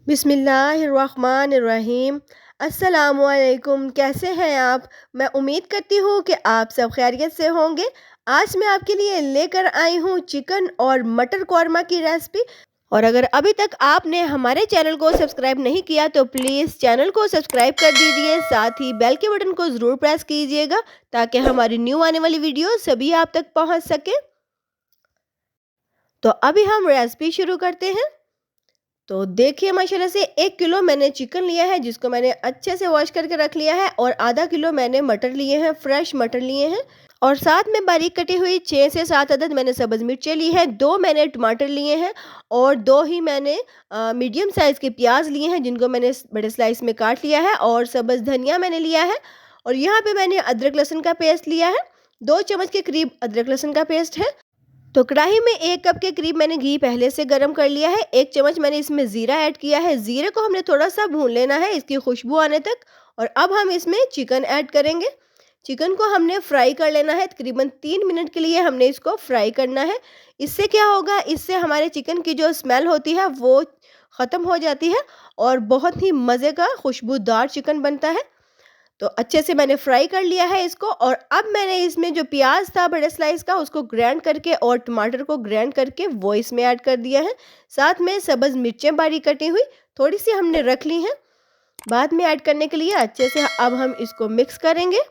बिस्मिल्लाहिर्रहमानिर्रहीम। अस्सलामुअलैकुम। कैसे हैं आप? मैं उम्मीद करती हूँ कि आप सब खैरियत से होंगे। आज मैं आपके लिए लेकर आई हूँ चिकन और मटर कौरमा की रेसिपी। और अगर अभी तक आपने हमारे चैनल को सब्सक्राइब नहीं किया तो प्लीज़ चैनल को सब्सक्राइब कर दीजिए, साथ ही बेल के बटन को ज़रूर प्रेस कीजिएगा ताकि हमारी न्यू आने वाली वीडियो सभी आप तक पहुँच सके। तो अभी हम रेसिपी शुरू करते हैं। तो देखिए, माशाल्लाह से 1 किलो मैंने चिकन लिया है जिसको मैंने अच्छे से वॉश करके रख लिया है, और आधा किलो मैंने मटर लिए हैं, फ्रेश मटर लिए हैं, और साथ में बारीक कटी हुई 6 से 7 अदद मैंने सब्ज़ मिर्चें ली हैं, 2 मैंने टमाटर लिए हैं, और 2 ही मैंने मीडियम साइज़ के प्याज लिए हैं जिनको मैंने बड़े स्लाइस में काट लिया है, और सब्ज़ धनिया मैंने लिया है। और यहाँ पे मैंने अदरक लहसुन का पेस्ट लिया है, 2 चम्मच के करीब अदरक लहसुन का पेस्ट है। तो कढ़ाई में 1 कप के करीब मैंने घी पहले से गरम कर लिया है। 1 चम्मच मैंने इसमें ज़ीरा ऐड किया है। ज़ीरे को हमने थोड़ा-सा भून लेना है इसकी खुशबू आने तक, और अब हम इसमें चिकन ऐड करेंगे। चिकन को हमने फ्राई कर लेना है, तकरीबन 3 मिनट के लिए हमने इसको फ्राई करना है। इससे क्या होगा, इससे हमारे चिकन की जो स्मेल होती है वो ख़त्म हो जाती है, और बहुत ही मज़े का खुशबूदार चिकन बनता है। तो अच्छे से मैंने फ्राई कर लिया है इसको, और अब मैंने इसमें जो प्याज था बड़े स्लाइस का उसको ग्राइंड करके और टमाटर को ग्राइंड करके वो इसमें ऐड कर दिया है। साथ में सब्ज़ मिर्चें बारीक कटी हुई थोड़ी सी हमने रख ली हैं बाद में ऐड करने के लिए। अच्छे से अब हम इसको मिक्स करेंगे,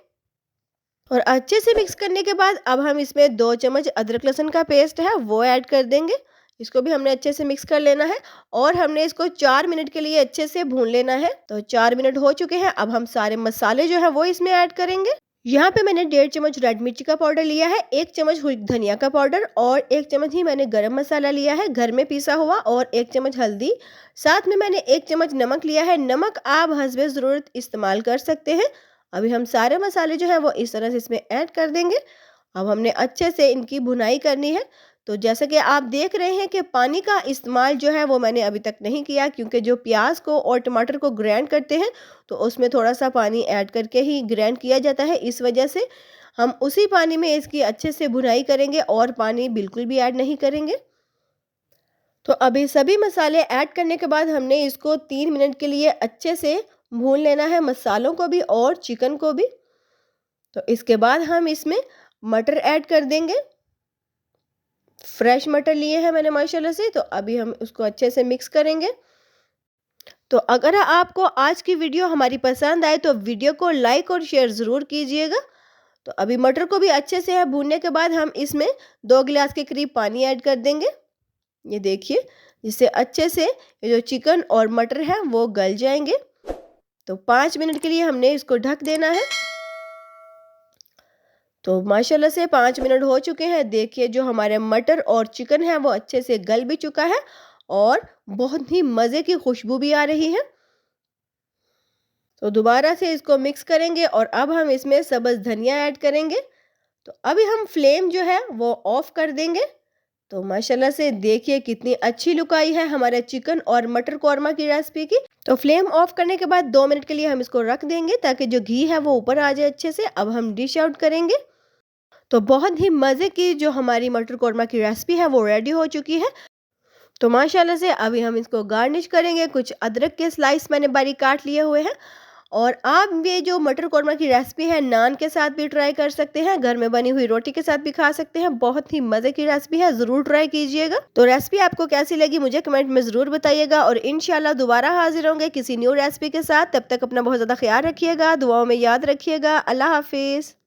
और अच्छे से मिक्स करने के बाद अब हम इसमें 2 चम्मच अदरक लहसुन का पेस्ट है वो ऐड कर देंगे। इसको भी हमने अच्छे से मिक्स कर लेना है, और हमने इसको 4 मिनट के लिए अच्छे से भून लेना है। तो 4 मिनट हो चुके हैं, अब हम सारे मसाले जो है वो इसमें ऐड करेंगे। यहाँ पे मैंने 1.5 चम्मच रेड मिर्ची का पाउडर लिया है, 1 चम्मच धनिया का पाउडर, और 1 चम्मच ही मैंने गरम मसाला लिया है घर में पीसा हुआ, और 1 चम्मच हल्दी। साथ में मैंने 1 चम्मच नमक लिया है। नमक आप हस्बे ज़रूरत इस्तेमाल कर सकते हैं। अभी हम सारे मसाले जो हैं वो इस तरह से इसमें ऐड कर देंगे। अब हमने अच्छे से इनकी भुनाई करनी है। तो जैसा कि आप देख रहे हैं कि पानी का इस्तेमाल जो है वो मैंने अभी तक नहीं किया, क्योंकि जो प्याज को और टमाटर को ग्राइंड करते हैं तो उसमें थोड़ा-सा पानी ऐड करके ही ग्राइंड किया जाता है। इस वजह से हम उसी पानी में इसकी अच्छे से भुनाई करेंगे, और पानी बिल्कुल भी ऐड नहीं करेंगे। तो अभी सभी मसाले ऐड करने के बाद हमने इसको 3 मिनट के लिए अच्छे से भून लेना है, मसालों को भी और चिकन को भी। तो इसके बाद हम इसमें मटर ऐड कर देंगे। फ्रेश मटर लिए हैं मैंने माशाल्लाह से। तो अभी हम उसको अच्छे से मिक्स करेंगे। तो अगर आपको आज की वीडियो हमारी पसंद आए तो वीडियो को लाइक और शेयर ज़रूर कीजिएगा। तो अभी मटर को भी अच्छे से भूनने के बाद हम इसमें 2 गिलास के करीब पानी ऐड कर देंगे। ये देखिए, जिससे अच्छे से ये जो चिकन और मटर है वो गल जाएंगे। तो 5 मिनट के लिए हमने इसको ढक देना है। तो माशाल्लाह से 5 मिनट हो चुके हैं। देखिए, जो हमारे मटर और चिकन है वो अच्छे से गल भी चुका है, और बहुत ही मज़े की खुशबू भी आ रही है। तो दोबारा से इसको मिक्स करेंगे, और अब हम इसमें सब्ज़ धनिया ऐड करेंगे। तो अभी हम फ्लेम जो है वो ऑफ़ कर देंगे। तो माशाल्लाह से देखिए कितनी अच्छी लुक आई है हमारे चिकन और मटर कौरमा की रेसिपी की। तो फ्लेम ऑफ करने के बाद 2 मिनट के लिए हम इसको रख देंगे ताकि जो घी है वो ऊपर आ जाए अच्छे से। अब हम डिश आउट करेंगे। तो बहुत ही मज़े की जो हमारी मटर कौरमा की रेसिपी है वो रेडी हो चुकी है। तो माशाल्लाह से अभी हम इसको गार्निश करेंगे। कुछ अदरक के स्लाइस मैंने बारीक काट लिए हुए हैं, और आप ये जो मटर कौरमा की रेसिपी है नान के साथ भी ट्राई कर सकते हैं, घर में बनी हुई रोटी के साथ भी खा सकते हैं। बहुत ही मज़े की रेसिपी है, ज़रूर ट्राई कीजिएगा। तो रेसिपी आपको कैसी लगी मुझे कमेंट में ज़रूर बताइएगा, और इंशाल्लाह दोबारा हाजिर होंगे किसी न्यू रेसिपी के साथ। तब तक अपना बहुत ज़्यादा ख्याल रखिएगा, दुआओं में याद रखिएगा। अल्लाह हाफिज़।